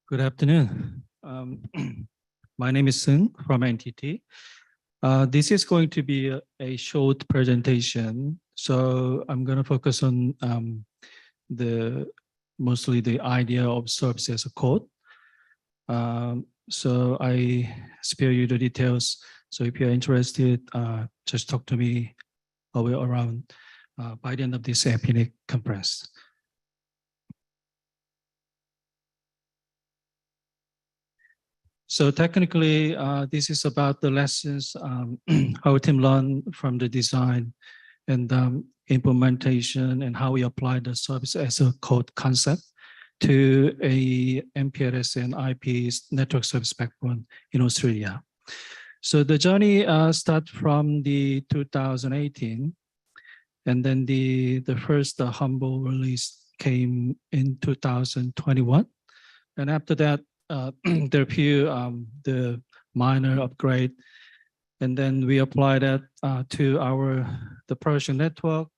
Good afternoon. My name is Seung from NTT. This is going to be a short presentation. So I'm going to focus on mostly the idea of service as a code. So I spare you the details. So if you're interested, just talk to me around by the end of this APNIC conference. So technically, this is about the lessons our team learned from the design and implementation and how we apply the service as a code concept to a MPLS and IP network service backbone in Australia. So the journey starts from the 2018, and then the first humble release came in 2021, and after that. There are few the minor upgrade, and then we apply that to the production network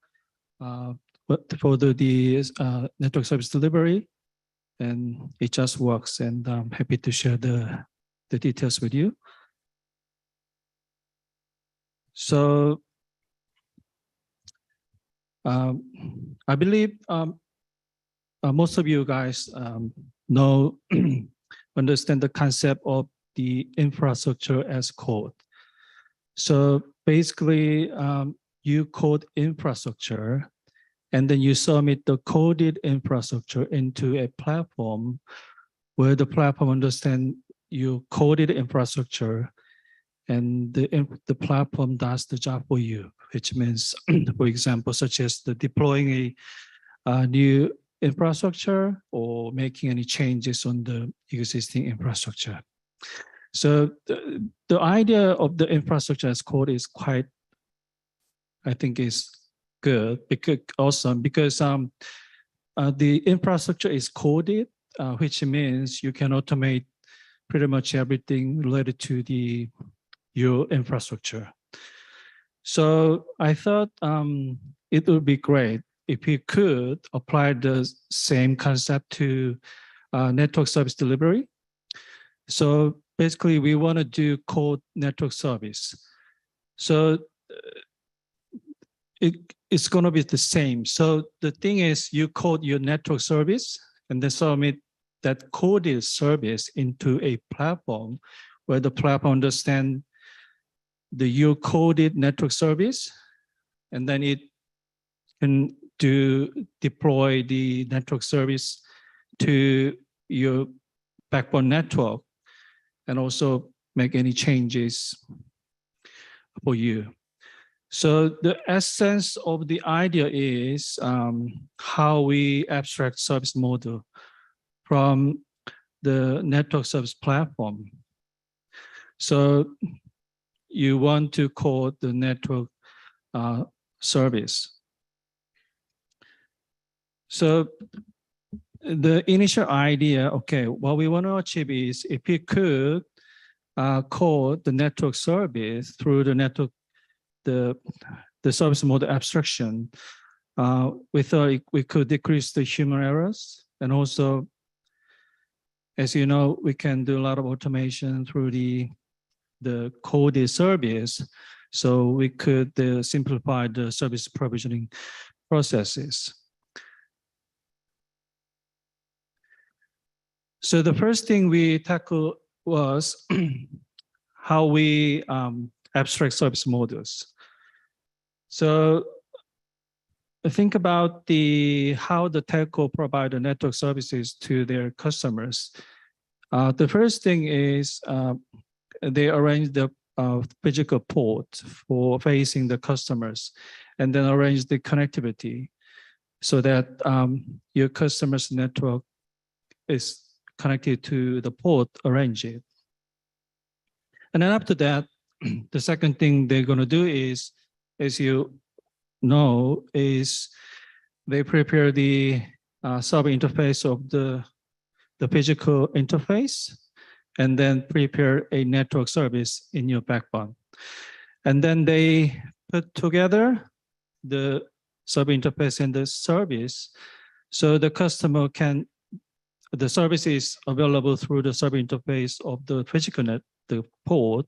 for the network service delivery, and it just works. And I'm happy to share the details with you. So I believe most of you guys understand the concept of the infrastructure as code. So basically, you code infrastructure, and then you submit the coded infrastructure into a platform where the platform understands your coded infrastructure, and the platform does the job for you, which means, for example, such as the deploying a new infrastructure or making any changes on the existing infrastructure. So the idea of the infrastructure as code is quite, I think, is good, because awesome, because the infrastructure is coded, which means you can automate pretty much everything related to your infrastructure. So I thought it would be great if you could apply the same concept to network service delivery. So basically, we want to do code network service. So it's going to be the same. So the thing is, you code your network service and then submit that coded service into a platform where the platform understands your coded network service, and then it can deploy the network service to your backbone network and also make any changes for you. So the essence of the idea is how we abstract service model from the network service platform. So you want to code the network service. So the initial idea, okay, what we want to achieve is if you could code the network service through the network, the service model abstraction, we thought we could decrease the human errors, and also, as you know, we can do a lot of automation through the coded service, so we could simplify the service provisioning processes. So the first thing we tackled was how we abstract service models. So think about how the telco provide the network services to their customers. The first thing is they arrange the physical port for facing the customers, and then arrange the connectivity so that your customer's network is connected to the port, arrange it. And then after that, the second thing they're going to do is, as you know, is they prepare the server interface of the physical interface, and then prepare a network service in your backbone. And then they put together the server interface and the service, so the customer can the service is available through the server interface of the physical net, the port,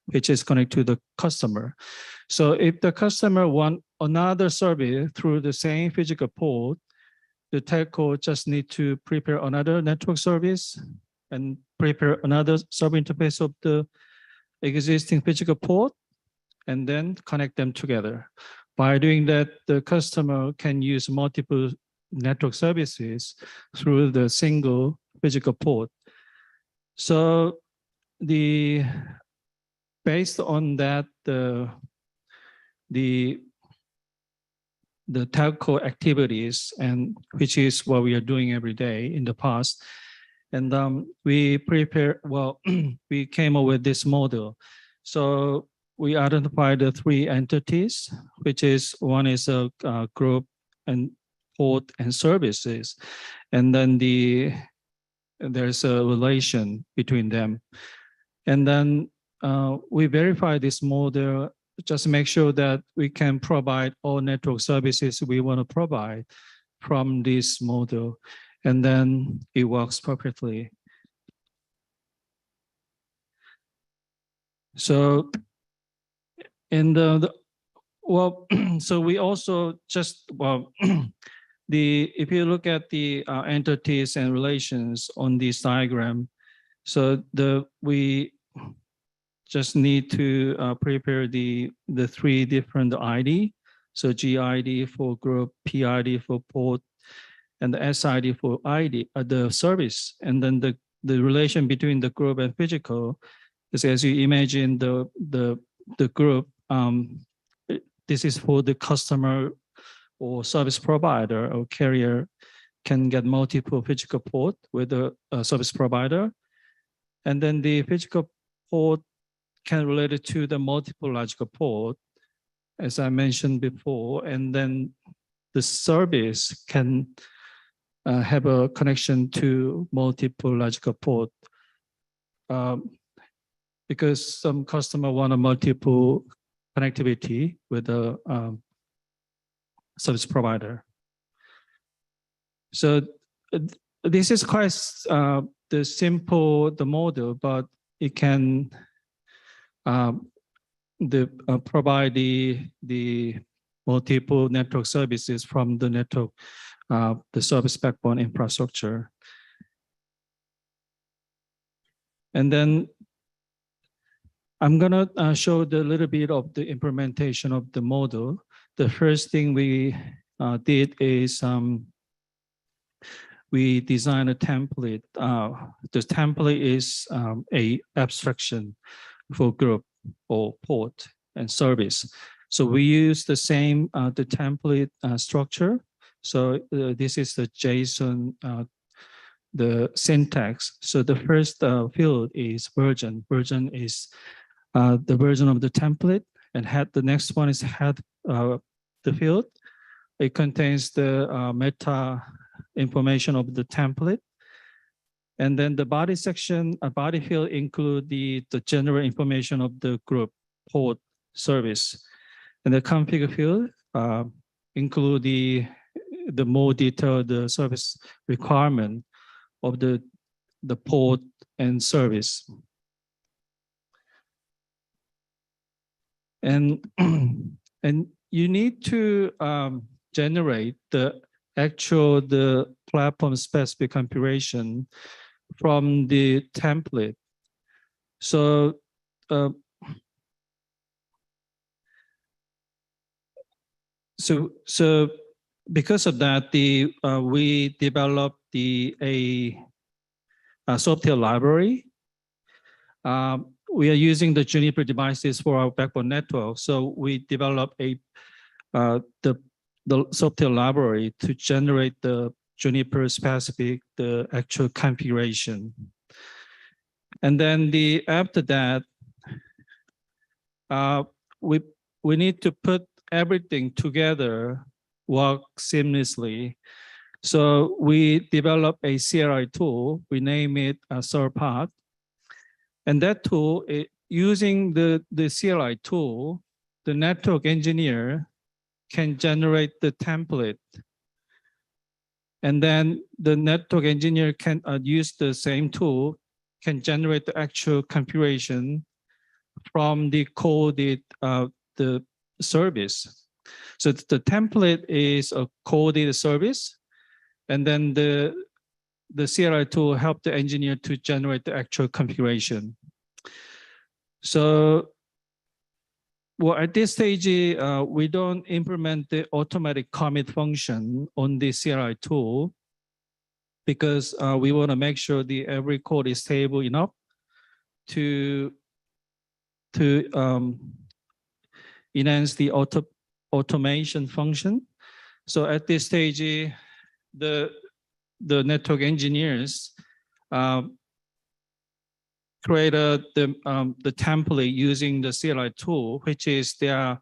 which is connected to the customer. So if the customer want another service through the same physical port, the telco just need to prepare another network service and prepare another server interface of the existing physical port, and then connect them together. By doing that, the customer can use multiple network services through the single physical port. So based on that, the telco activities, and which is what we are doing every day in the past. And we we came up with this model. So we identified the three entities, which is one is a group and port and services. And then there's a relation between them. And then we verify this model, just make sure that we can provide all network services we want to provide from this model. And then it works perfectly. So in so we also just, if you look at the entities and relations on this diagram, so we just need to prepare the three different ID. So GID for group, PID for port, and the SID for ID, the service. And then the relation between the group and physical is, as you imagine, the group, this is for the customer or service provider or carrier can get multiple physical port with a service provider. And then the physical port can relate it to the multiple logical port, as I mentioned before. And then the service can have a connection to multiple logical port, because some customer want a multiple connectivity with a service provider. So this is quite the model, but it can provide the multiple network services from the network, the service backbone infrastructure. And then I'm gonna show the little bit of the implementation of the model. The first thing we did is we designed a template. The template is a abstraction for group or port and service. So we use the same the template structure. So this is the JSON, the syntax. So the first field is version. Version is the version of the template, and the next one is head the field. It contains the meta information of the template. And then the body section, a body field include the general information of the group, port, service. And the configure field include the more detailed service requirement of the port and service. And you need to generate the platform specific configuration from the template. So so because of that, we developed a software library. We are using the Juniper devices for our backbone network. So we developed the software library to generate the Juniper specific, the actual configuration. And then after that, we need to put everything together, work seamlessly. So we developed a CLI tool. We name it SerPath. And that tool, using the CLI tool, the network engineer can generate the template And then the network engineer can use the same tool, can generate the actual configuration from the coded the service. So the template is a coded service, and then the CLI tool help the engineer to generate the actual configuration. So, well, at this stage, we don't implement the automatic commit function on the CLI tool because we want to make sure the every code is stable enough to enhance the automation function. So at this stage, the network engineers created the template using the CLI tool, which is their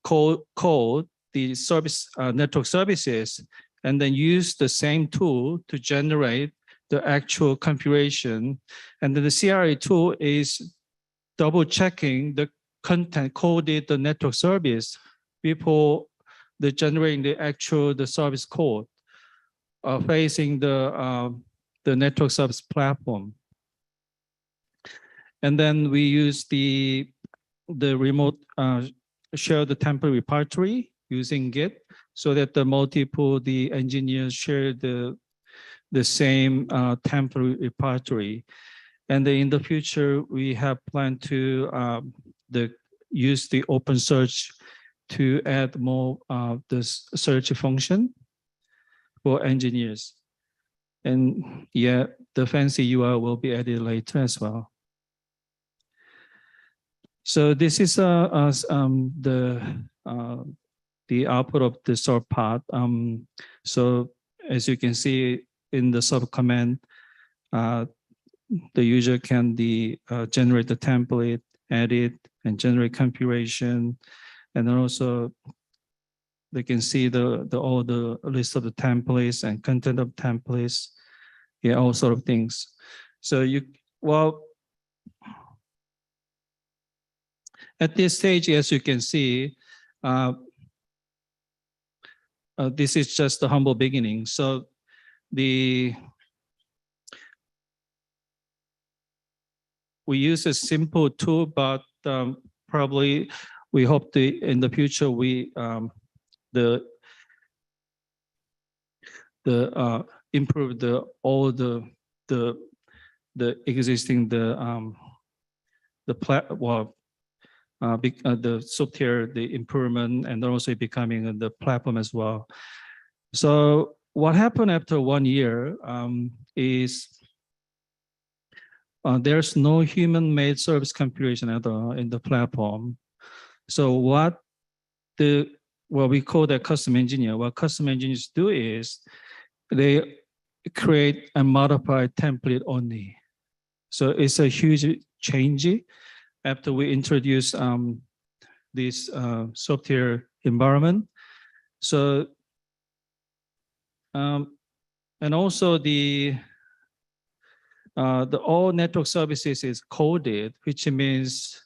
code the service network services, and then use the same tool to generate the actual configuration. And then the CLI tool is double checking the content coded the network service before the generating the service code facing the network service platform. And then we use the remote share the template repository using Git so that the engineers share the same template repository. And then in the future, we have planned to use the open search to add more the search function for engineers. And yeah, the fancy URL will be added later as well. So this is the output of the sort part. So as you can see in the sub command, the user can generate the template, edit, and generate configuration, and then also they can see all the list of the templates and content of templates, yeah, all sort of things. So at this stage, as you can see, this is just the humble beginning. So we use a simple tool, but probably we hope in the future improve all the existing the software, the improvement, and also becoming the platform as well. So what happened after 1 year is there's no human-made service configuration at all in the platform. So what we call that custom engineer, what custom engineers do is they create and modify template only. So it's a huge change after we introduce this software environment. So, and also the all network services is coded, which means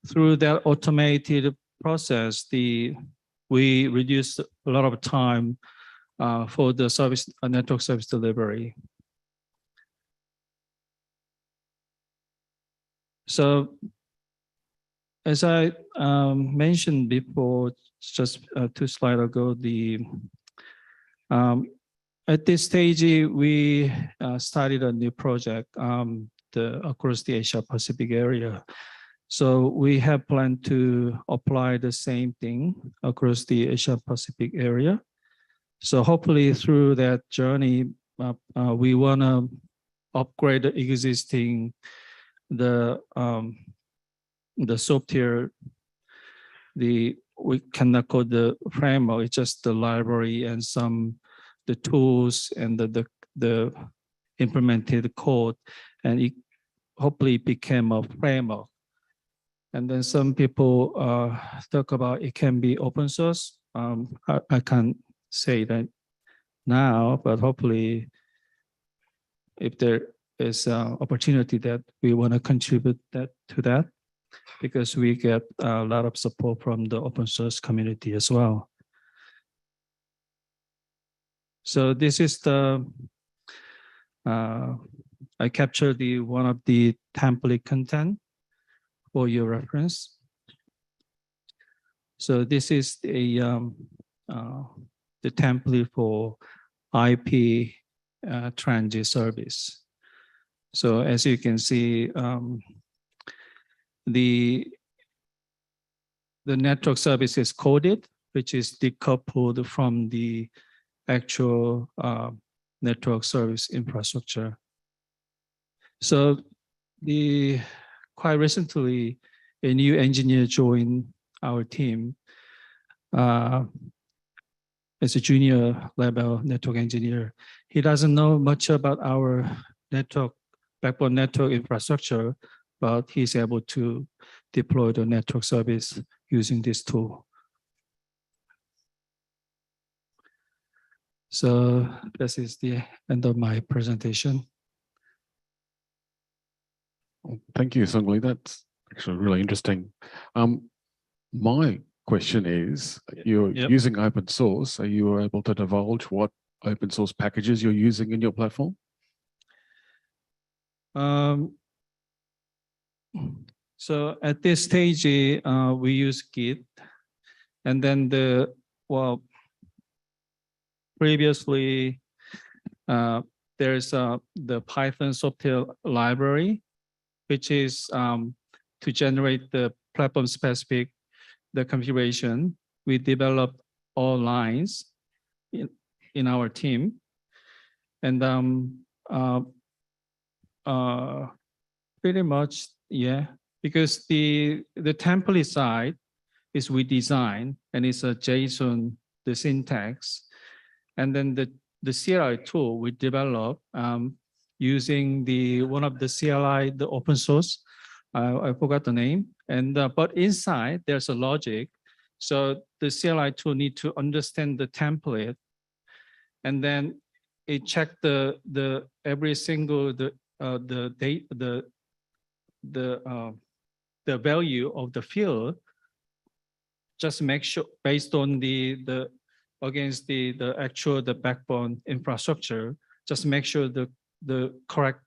through that automated process, we reduce a lot of time for the network service delivery. So, as I mentioned before, just 2 slides ago, at this stage we started a new project across the Asia Pacific area. So we have planned to apply the same thing across the Asia Pacific area. So hopefully through that journey, we want to upgrade the existing the software. We cannot call the framework; it's just the library and the tools and the implemented code, and it hopefully became a framework. And then some people talk about it can be open source. I can't say that now, but hopefully, if there is an opportunity that we want to contribute to that, because we get a lot of support from the open source community as well. So this is the, I captured the one of the template content for your reference. So this is the template for IP transit service. So as you can see, the network service is coded, which is decoupled from the actual network service infrastructure. So quite recently, a new engineer joined our team as a junior level network engineer. He doesn't know much about our backbone network infrastructure, but he's able to deploy the network service using this tool. So this is the end of my presentation. Thank you, Sungli. That's actually really interesting. My question is, you're using open source. Are you able to divulge what open source packages you're using in your platform? So at this stage, we use Git, and then previously there's the Python software library, which is to generate the platform specific configuration. We developed all lines in our team, and pretty much, yeah, because the template side is we design, and it's a JSON, the syntax, and then the CLI tool we develop using one of the CLI, the open source. I forgot the name, and but inside there's a logic. So the CLI tool need to understand the template, and then it check the every single the value of the field. Just make sure based on the against the actual backbone infrastructure. Just make sure the correct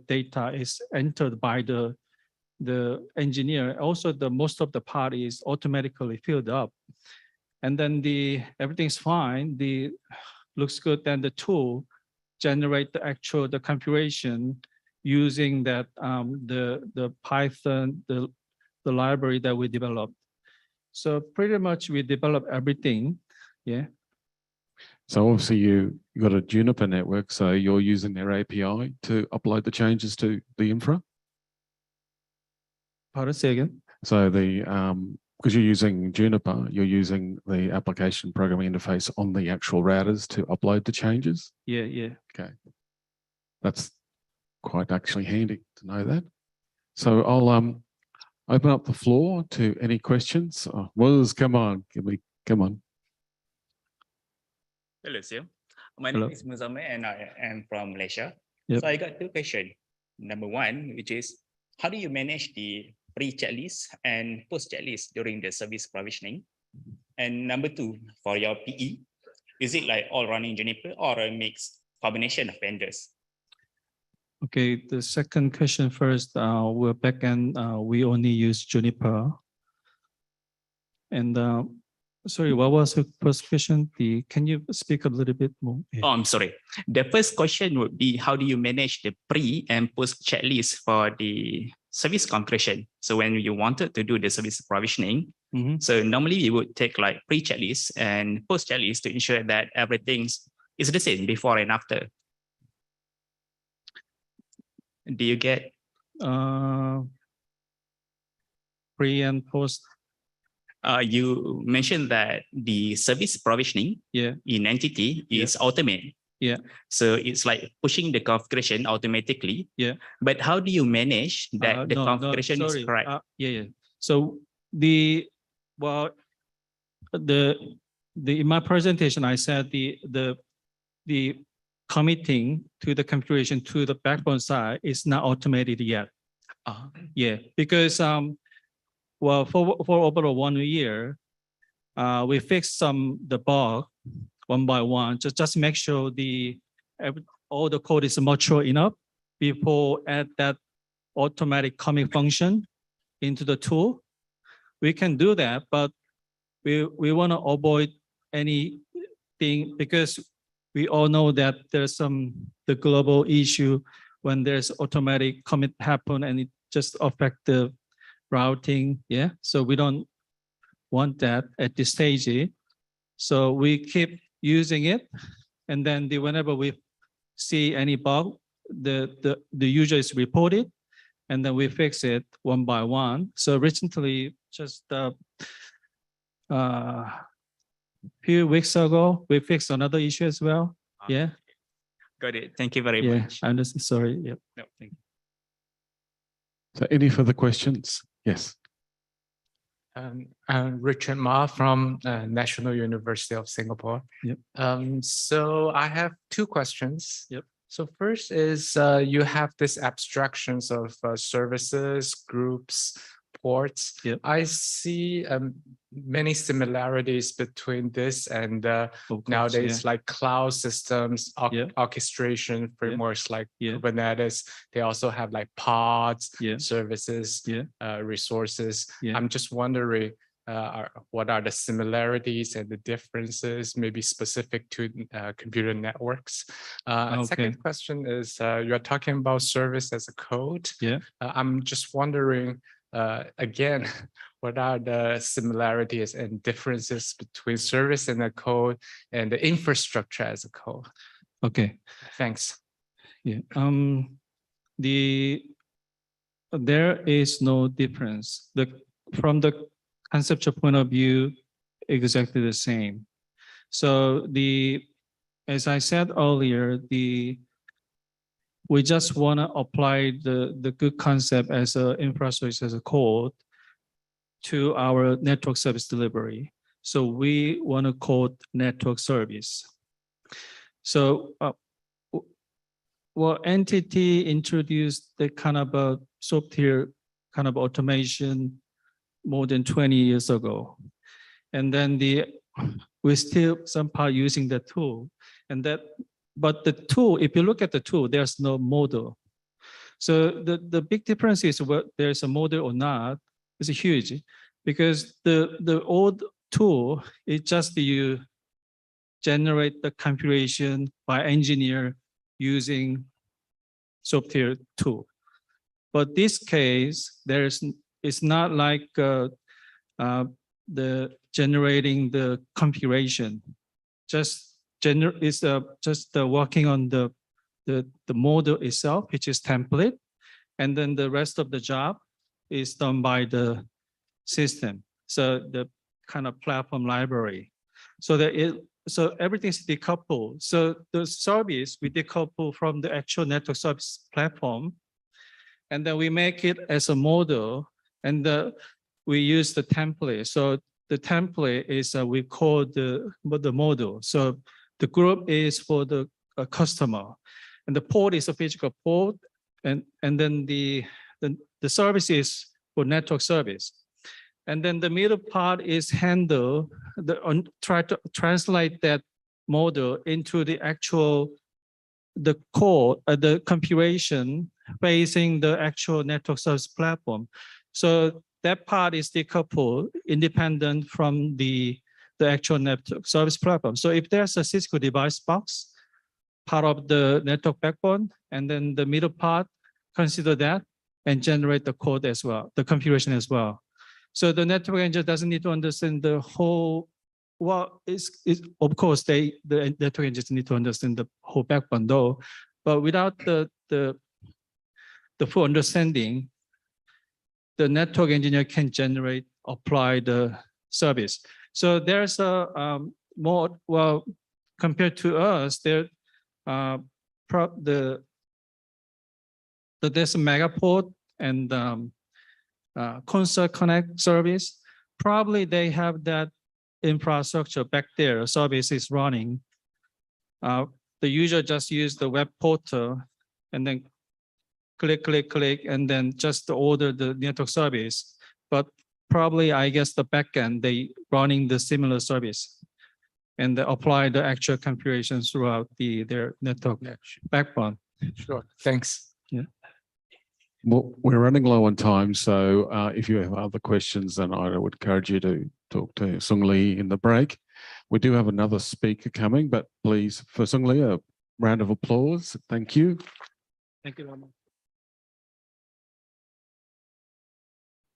data is entered by the engineer. Also, most of the part is automatically filled up, and then everything's fine. Looks good. Then the tool generate the configuration using that the Python the library that we developed. So pretty much we develop everything. Yeah. So obviously you got a Juniper network, so you're using their API to upload the changes to the infra? Pardon, say again? So because you're using Juniper, you're using the application programming interface on the actual routers to upload the changes? Yeah, yeah. Okay. That's quite actually handy to know that. So I'll open up the floor to any questions. Waz, come on, come on. Hello, sir. My Hello. name is Muzame and I am from Malaysia. Yep. So I got two questions. Number one, which is, how do you manage the pre-checklist and post-checklist during the service provisioning? And number two, for your PE, is it like all running Juniper or a mixed combination of vendors? Okay, the second question first. We're backend. We only use Juniper. And sorry, what was the first question? Can you speak a little bit more? Yeah. Oh, I'm sorry. The first question would be, how do you manage the pre and post checklist for the service configuration? So when you wanted to do the service provisioning, so normally you would take like pre checklist and post checklist to ensure that everything is the same before and after. Do you get? Pre and post. You mentioned that the service provisioning in entity is automated. Yeah. So it's like pushing the configuration automatically. Yeah. But how do you manage that the configuration is correct? Yeah. So in my presentation, I said the committing to the configuration to the backbone side is not automated yet. Yeah, because for over 1 year, we fixed the bug one by one. Just make sure all the code is mature enough before add that automatic commit function into the tool. We can do that, but we want to avoid anything because we all know that there's the global issue when there's automatic commit happen and it just affect the routing. Yeah, so we don't want that at this stage. So we keep using it, and then whenever we see any bug, the user is reported, and then we fix it one by one. So recently, just few weeks ago, we fixed another issue as well. Yeah. Got it. Thank you very Yeah, much. I understand. Sorry. Yep. No, thank you. So any further questions? Yes. I'm Richard Ma from National University of Singapore. Yep. So I have two questions. Yep. So first is you have this abstractions of services, groups, ports. Yep. I see many similarities between this and nowadays like cloud systems, orchestration frameworks like Kubernetes. They also have like pods, services, resources. I'm just wondering what are the similarities and the differences, maybe specific to computer networks. Second question is you're talking about service as a code. I'm just wondering, again, what are the similarities and differences between service and a code and the infrastructure as a code? Okay. Thanks. Yeah. There is no difference. From the conceptual point of view, exactly the same. So as I said earlier, we just want to apply the good concept as an infrastructure as a code to our network service delivery. So we want to code network service. So Entity introduced the kind of a software kind of automation more than 20 years ago. And then we're still somehow using the tool. But the tool, if you look at the tool, there's no model. So the big difference is whether there's a model or not is huge, because the old tool is just you generate the configuration by engineer using software tool. But this case, it's not like the generating the configuration. It's just working on the model itself, which is template, and then the rest of the job is done by the system. So the kind of platform library. So everything's decoupled. So the service we decouple from the actual network service platform, and then we make it as a model, and we use the template. So the template is we call the model. So the group is for the customer, and the port is a physical port, and then the service is for network service. And then the middle part is handle, try to translate that model into the actual, the code, the configuration facing the actual network service platform. So that part is decoupled, independent from the actual network service platform. So if there's a Cisco device box, part of the network backbone, and then the middle part, consider that and generate the code as well, the configuration as well. So the network engineer doesn't need to understand the whole, of course, the network engineers need to understand the whole backbone though, but without the full understanding, the network engineer can apply the service. So there's a more, compared to us, there's a Megaport and Console Connect service. Probably they have that infrastructure back there, service is running. The user just use the web portal and then click, and then just order the network service. But probably, I guess the backend, they running the similar service. and apply the actual configurations throughout their network backbone. Sure, thanks. Yeah. Well, we're running low on time, so if you have other questions, then I would encourage you to talk to Sung Lee in the break. We do have another speaker coming, but please, for Sung Lee, a round of applause. Thank you. Thank you very much.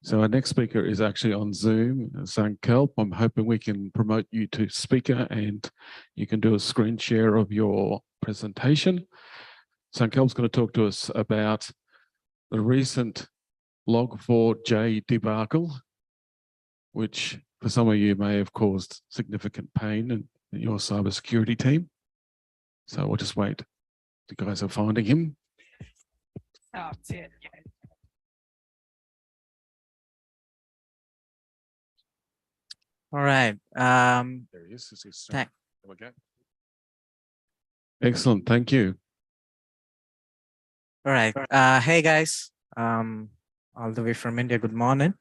So our next speaker is actually on Zoom, Sankalp. I'm hoping we can promote you to speaker and you can do a screen share of your presentation. Sankalp's going to talk to us about the recent Log4j debacle, which for some of you may have caused significant pain in your cybersecurity team. So we'll just wait. You guys are finding him. Oh, yeah. All right. There he is. There we go. Excellent. Thank you. All right. Hey guys. All the way from India. Good morning.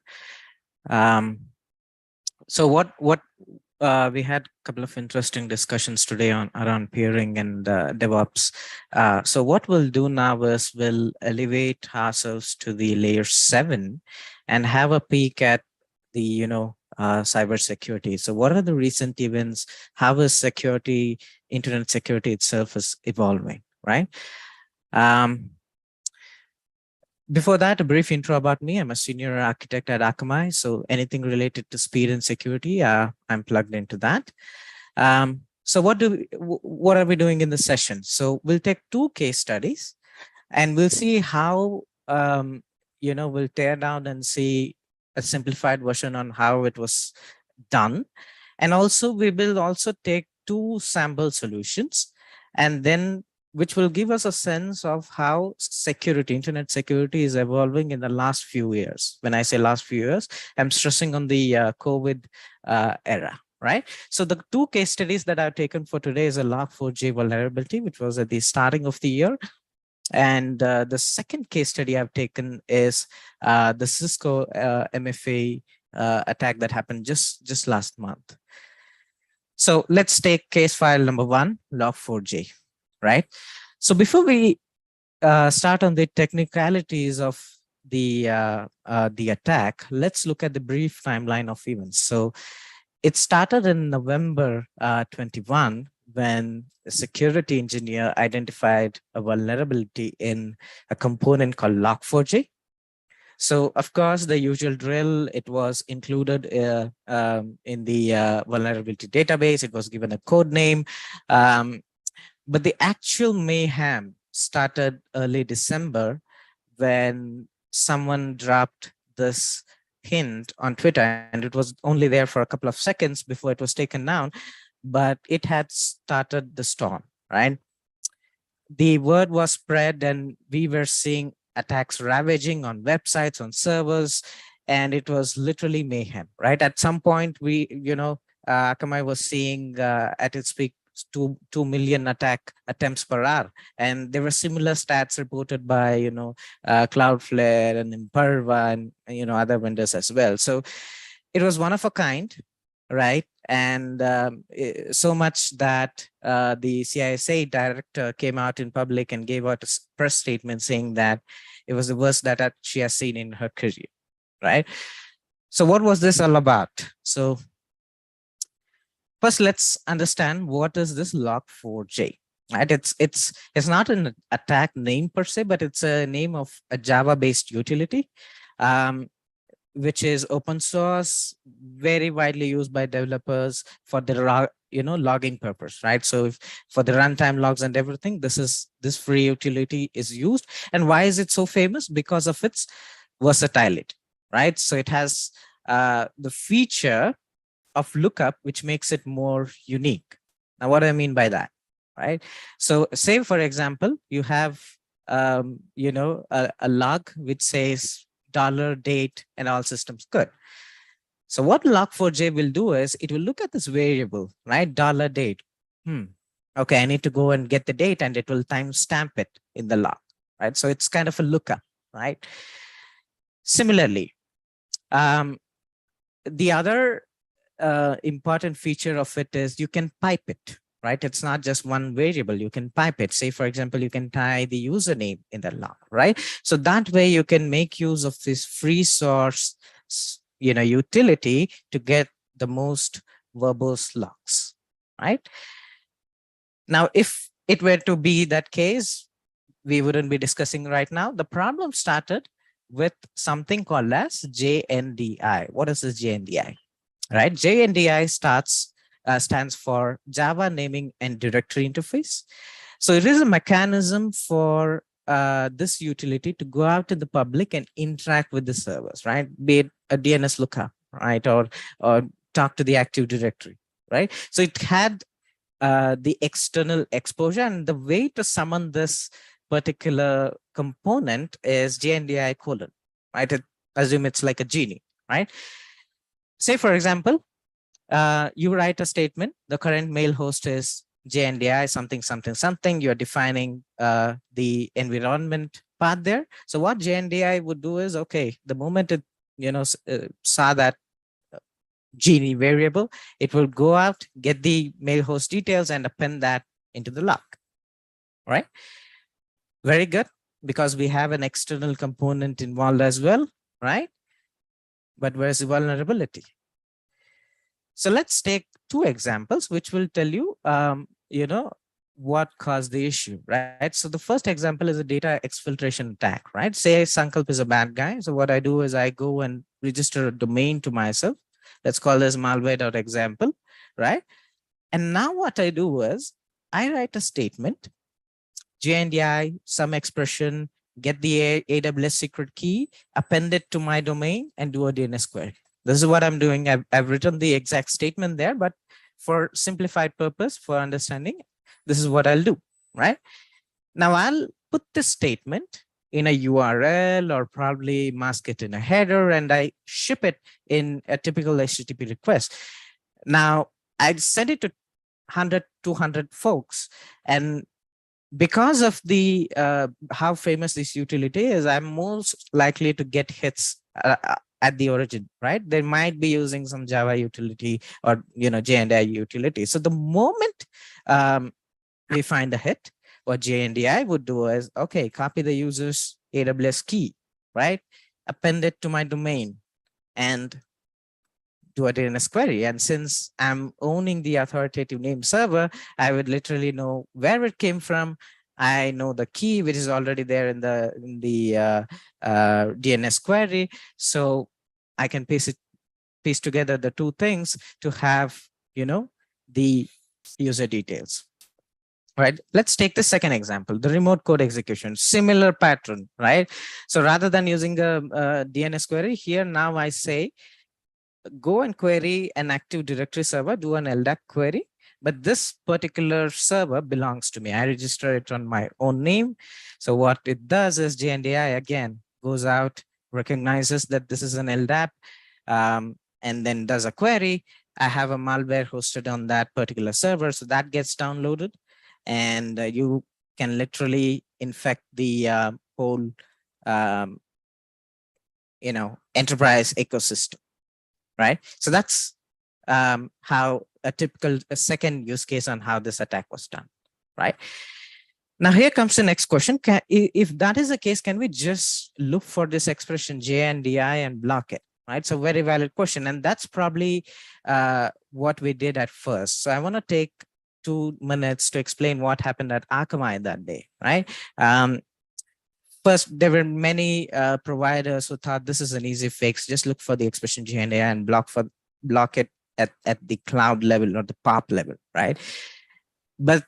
So what we had a couple of interesting discussions today on around peering and DevOps. So what we'll do now is we'll elevate ourselves to the layer 7 and have a peek at the cybersecurity. So what are the recent events? How is security, internet security itself is evolving, right? Before that, a brief intro about me. I'm a senior architect at Akamai. So anything related to speed and security, I'm plugged into that. So what are we doing in the session? So we'll take 2 case studies and we'll see how, we'll tear down and see a simplified version on how it was done. And also we will also take 2 sample solutions and then which will give us a sense of how security, internet security is evolving in the last few years. When I say last few years, I'm stressing on the COVID era, right? So the 2 case studies that I've taken for today is a Log4j vulnerability, which was at the starting of the year. And the second case study I've taken is the Cisco MFA attack that happened just last month. So let's take case file number 1, Log4j, right? So before we start on the technicalities of the attack, let's look at the brief timeline of events. So it started in November 21 when a security engineer identified a vulnerability in a component called Log4j. So of course, the usual drill, it was included in the vulnerability database. It was given a code name. But the actual mayhem started early December when someone dropped this hint on Twitter, and it was only there for a couple of seconds before it was taken down, but it had started the storm, right? The word was spread and we were seeing attacks ravaging on websites, on servers, and it was literally mayhem, right? At some point, Akamai was seeing at its peak 2 million attack attempts per hour, and there were similar stats reported by Cloudflare and Imperva and other vendors as well. So it was one of a kind, right? And so much that the CISA director came out in public and gave out a press statement saying that it was the worst that she has seen in her career, right? So what was this all about? So first, let's understand what is this Log4j, right? It's not an attack name per se, but it's a name of a Java-based utility, which is open source, very widely used by developers for the logging purpose, right? So if for the runtime logs and everything, this free utility is used. And why is it so famous? Because of its versatility, right? So it has the feature of lookup, which makes it more unique. Now, what do I mean by that, right? So say, for example, you have, a log which says $date and all systems good. So what Log4j will do is it will look at this variable, right? $date. Okay, I need to go and get the date and it will timestamp it in the log, right? So it's kind of a lookup, right? Similarly, the other important feature of it is you can pipe it, right? It's not just one variable. You can pipe it. Say, for example, you can tie the username in the log, right? So that way you can make use of this free source, utility to get the most verbose logs, right? Now, if it were to be that case, we wouldn't be discussing right now. The problem started with something called as JNDI. What is this JNDI? Right? JNDI stands for Java Naming and Directory Interface. So it is a mechanism for this utility to go out in the public and interact with the servers, right? Be it a DNS lookup, right? Or talk to the Active Directory, right? So it had the external exposure, and the way to summon this particular component is JNDI : right? Assume it's like a genie, right? Say, for example, you write a statement. The current mail host is JNDI something, something, something. You're defining the environment part there. So what JNDI would do is, okay, the moment it saw that genie variable, it will go out, get the mail host details, and append that into the log. Right? Very good, because we have an external component involved as well, right? But where's the vulnerability? So let's take two examples, which will tell you, what caused the issue, right? So the first example is a data exfiltration attack, right? Say Sankalp is a bad guy. So what I do is I go and register a domain to myself. Let's call this malware.example, right? And now what I do is I write a statement, JNDI, some expression, get the AWS secret key, append it to my domain, and do a DNS query. This is what I'm doing. I've written the exact statement there, but for simplified purpose, for understanding, this is what I'll do, right? Now I'll put this statement in a URL or probably mask it in a header, and I ship it in a typical HTTP request. Now I'd send it to 100, 200 folks, and because of the how famous this utility is, I'm most likely to get hits at the origin, right? They might be using some Java utility or JNDI utility. So the moment we find a hit, what JNDI would do is, okay, copy the user's AWS key, right? Append it to my domain and do a DNS query. And since I'm owning the authoritative name server, I would literally know where it came from. I know the key, which is already there in the DNS query. So I can piece together the two things to have, the user details. Right. Let's take the second example, the remote code execution, similar pattern, right? So rather than using a DNS query here, now I say, go and query an Active Directory server, do an LDAP query, but this particular server belongs to me. I register it on my own name. So what it does is JNDI again goes out, recognizes that this is an LDAP, and then does a query. I have a malware hosted on that particular server, so that gets downloaded, and you can literally infect the whole, enterprise ecosystem. Right? So that's how a second use case on how this attack was done, right? Now here comes the next question. If that is the case, can we just look for this expression JNDI and block it, right? So very valid question. And that's probably what we did at first. So I want to take 2 minutes to explain what happened at Akamai that day, right? First, there were many providers who thought this is an easy fix. Just look for the expression JNDI and block it at the cloud level or the POP level, right? But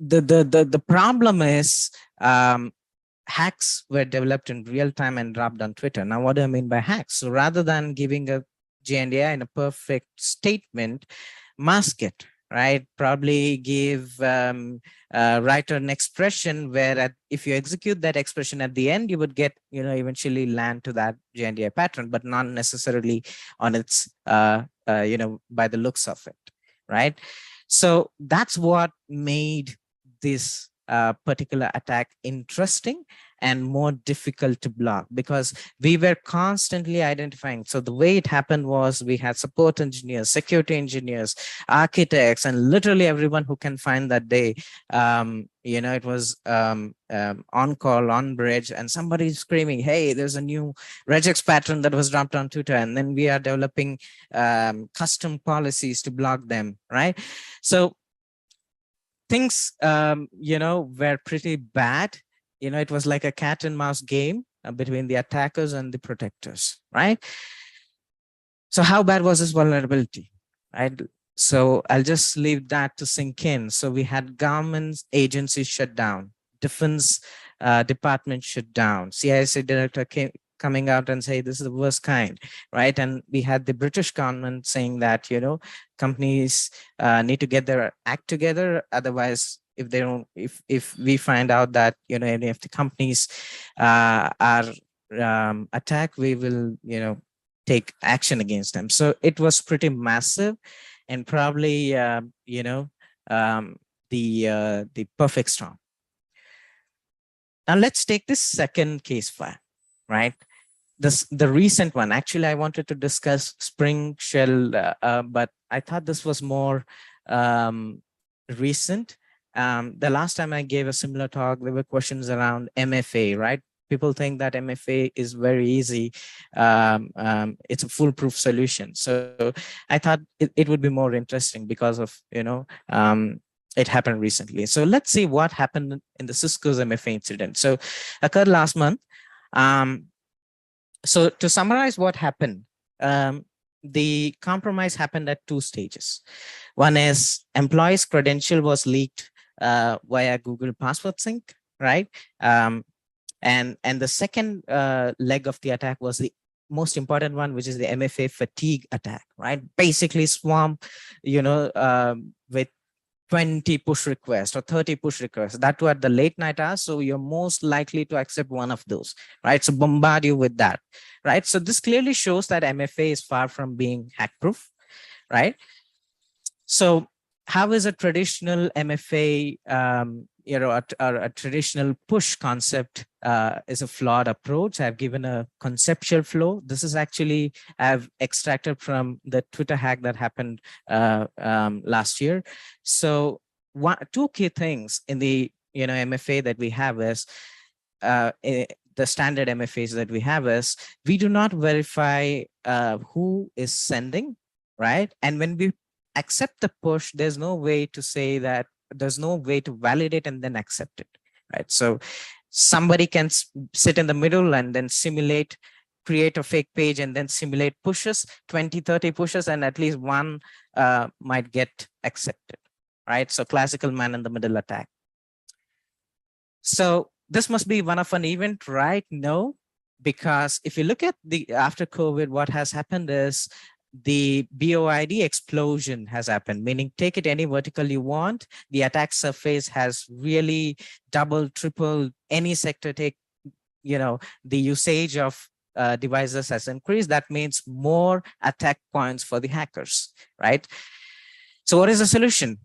the problem is hacks were developed in real time and dropped on Twitter. Now, what do I mean by hacks? So rather than giving a JNDI in a perfect statement, mask it, right? Probably give write an expression where if you execute that expression at the end, you would get, eventually land to that JNDI pattern, but not necessarily on its, by the looks of it, right? So that's what made this particular attack interesting. and more difficult to block because we were constantly identifying. So the way it happened was we had support engineers, security engineers, architects, and literally everyone who can find that day. It was on call, on bridge, and somebody's screaming, hey, there's a new regex pattern that was dropped on Twitter. And then we are developing custom policies to block them, right? So things, were pretty bad. It was like a cat and mouse game between the attackers and the protectors, right? So how bad was this vulnerability, right? So I'll just leave that to sink in. So we had government agencies shut down, defense department shut down, CISA director coming out and say this is the worst kind, right? And we had the British government saying that, companies need to get their act together. Otherwise, if they don't, if we find out that, any of the companies are attacked, we will, take action against them. So it was pretty massive and probably, the perfect storm. Now let's take this second case file, right? The recent one. Actually, I wanted to discuss Spring Shell, but I thought this was more recent. The last time I gave a similar talk, there were questions around MFA, right? People think that MFA is very easy. It's a foolproof solution. So I thought it would be more interesting because of, it happened recently. So let's see what happened in the Cisco's MFA incident. So occurred last month. So to summarize what happened, the compromise happened at two stages. One is employee's credential was leaked via Google Password Sync, right? And the second leg of the attack was the most important one, which is the MFA fatigue attack, right? Basically swarm, with 20 push requests or 30 push requests, that too at the late night hours. So you're most likely to accept one of those, right? So bombard you with that, right? So this clearly shows that MFA is far from being hack proof, right? So how is a traditional MFA, a traditional push concept is a flawed approach? I've given a conceptual flow. This is actually, I've extracted from the Twitter hack that happened last year. So two key things in the MFA that we have is, the standard MFAs that we have is, we do not verify who is sending, right? And when we accept the push, there's no way to say that, there's no way to validate and then accept it, right? So somebody can sit in the middle and then simulate, create a fake page and then simulate pushes, 20, 30 pushes, and at least one might get accepted, right? So classical man in the middle attack. So this must be one of an event, right? No, because if you look at the after COVID, what has happened is the BOID explosion has happened, meaning take it any vertical you want. The attack surface has really doubled, tripled. Any sector take, the usage of devices has increased. That means more attack points for the hackers, right? So what is the solution?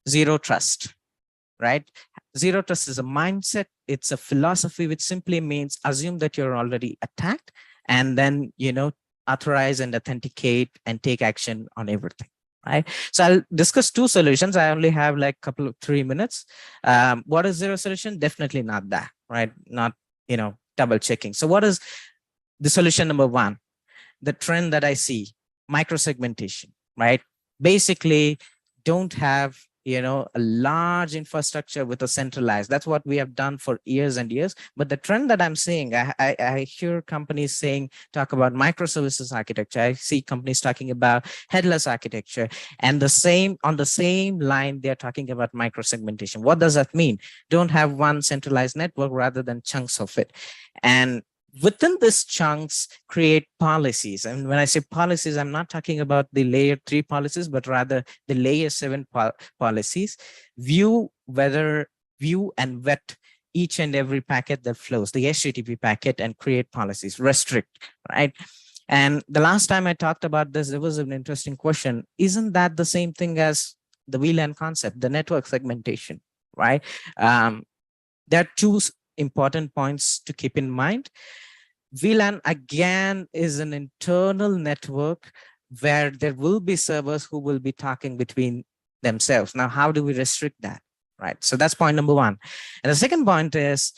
Zero trust, right? Zero trust is a mindset. It's a philosophy, which simply means assume that you're already attacked and then, authorize and authenticate and take action on everything, right? So I'll discuss two solutions. I only have like a couple of 3 minutes. What is zero solution? Definitely not that, right? Not, double checking. So what is the solution number one? The trend that I see, micro-segmentation, right? Basically, don't have, a large infrastructure with a centralized. That's what we have done for years and years. But the trend that I'm seeing, I hear companies talk about microservices architecture. I see companies talking about headless architecture, and on the same line, they're talking about micro-segmentation. What does that mean? Don't have one centralized network rather than chunks of it. And within these chunks, create policies. And when I say policies, I'm not talking about the layer 3 policies, but rather the layer 7 policies. View and vet each and every packet that flows, the HTTP packet, and create policies, restrict, right? And the last time I talked about this, there was an interesting question. Isn't that the same thing as the VLAN concept, the network segmentation, right? There are two important points to keep in mind. VLAN, again, is an internal network where there will be servers who will be talking between themselves. Now, how do we restrict that? Right. So that's point number one. And the second point is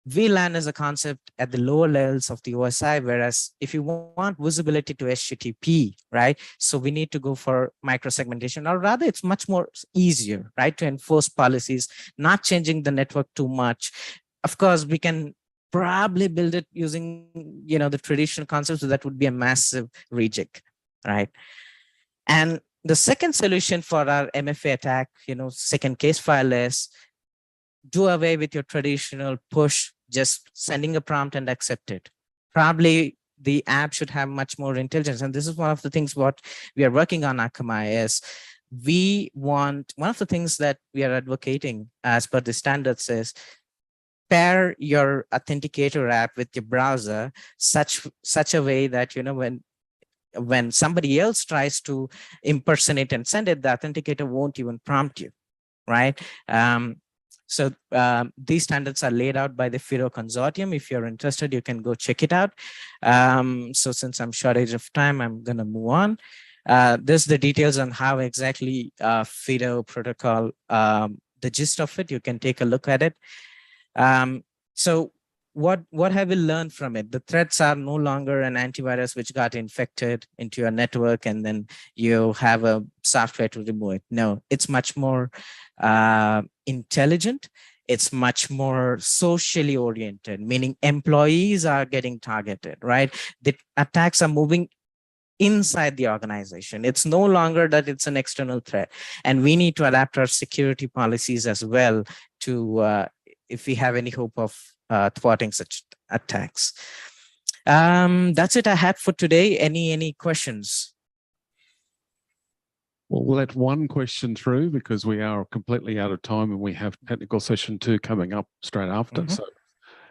VLAN is a concept at the lower levels of the OSI, whereas if you want visibility to HTTP, right? So we need to go for micro-segmentation, or rather it's much more easier, right? To enforce policies, not changing the network too much. Of course, we can probably build it using, the traditional concepts, so that would be a massive rejig, right? And the second solution for our MFA attack, second case file is do away with your traditional push, just sending a prompt and accept it. Probably the app should have much more intelligence. And this is one of the things what we are working on Akamai is one of the things that we are advocating as per the standards is pair your authenticator app with your browser such a way that, when somebody else tries to impersonate and send it, the authenticator won't even prompt you, right? So these standards are laid out by the FIRO consortium. If you're interested, you can go check it out. So since I'm shortage of time, I'm going to move on. There's the details on how exactly FIRO protocol, the gist of it, you can take a look at it. So what have we learned from it? The threats are no longer an antivirus which got infected into your network and then you have a software to remove it. No, it's much more intelligent. It's much more socially oriented, meaning employees are getting targeted, right? The attacks are moving inside the organization. It's no longer that it's an external threat. And we need to adapt our security policies as well to, if we have any hope of thwarting such attacks. That's it I had for today. Any questions? Well, we'll let one question through because we are completely out of time and we have technical session 2 coming up straight after. So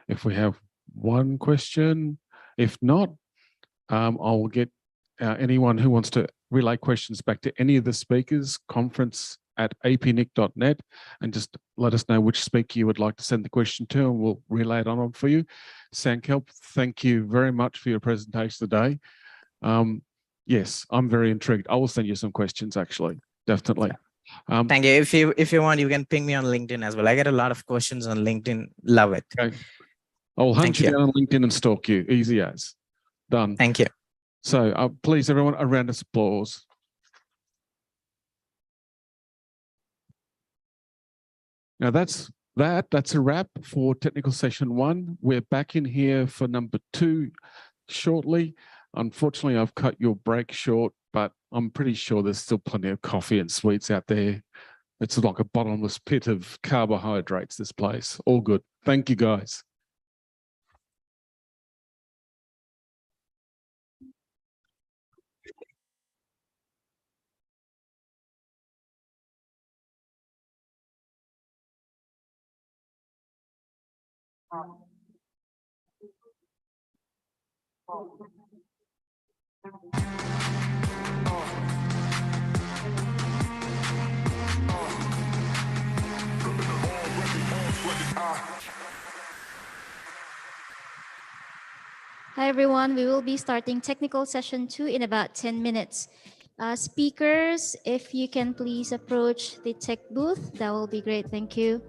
if we have one question, if not, I'll get anyone who wants to relay questions back to any of the speakers, conference@apnic.net, and just let us know which speaker you would like to send the question to, and we'll relay it on for you. Sankalp, thank you very much for your presentation today. Yes, I'm very intrigued. I will send you some questions, actually, definitely. Thank you. If you want, you can ping me on LinkedIn as well. I get a lot of questions on LinkedIn. Love it. Okay. I will hunt you down on LinkedIn and stalk you. Easy as. Done. Thank you. So please, everyone, a round of applause. Now that's a wrap for technical session 1. We're back in here for number 2 shortly. Unfortunately, I've cut your break short, but I'm pretty sure there's still plenty of coffee and sweets out there. It's like a bottomless pit of carbohydrates, this place. All good. Thank you, guys. Hi everyone, we will be starting technical session 2 in about 10 minutes. Speakers, if you can please approach the tech booth, that will be great. Thank you.